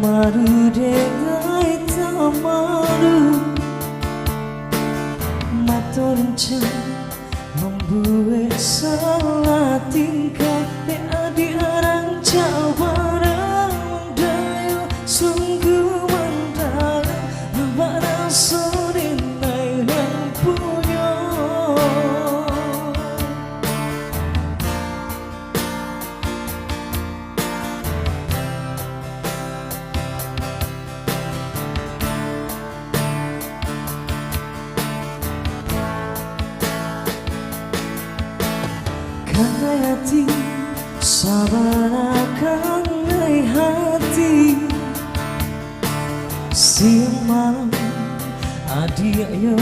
maru dengai tamaru matorenca membuat salah tingkah di orang Jawa mendayu sungguh mendayu lebaran sore naik lampunya hati sabar akan hati siang malam adik yo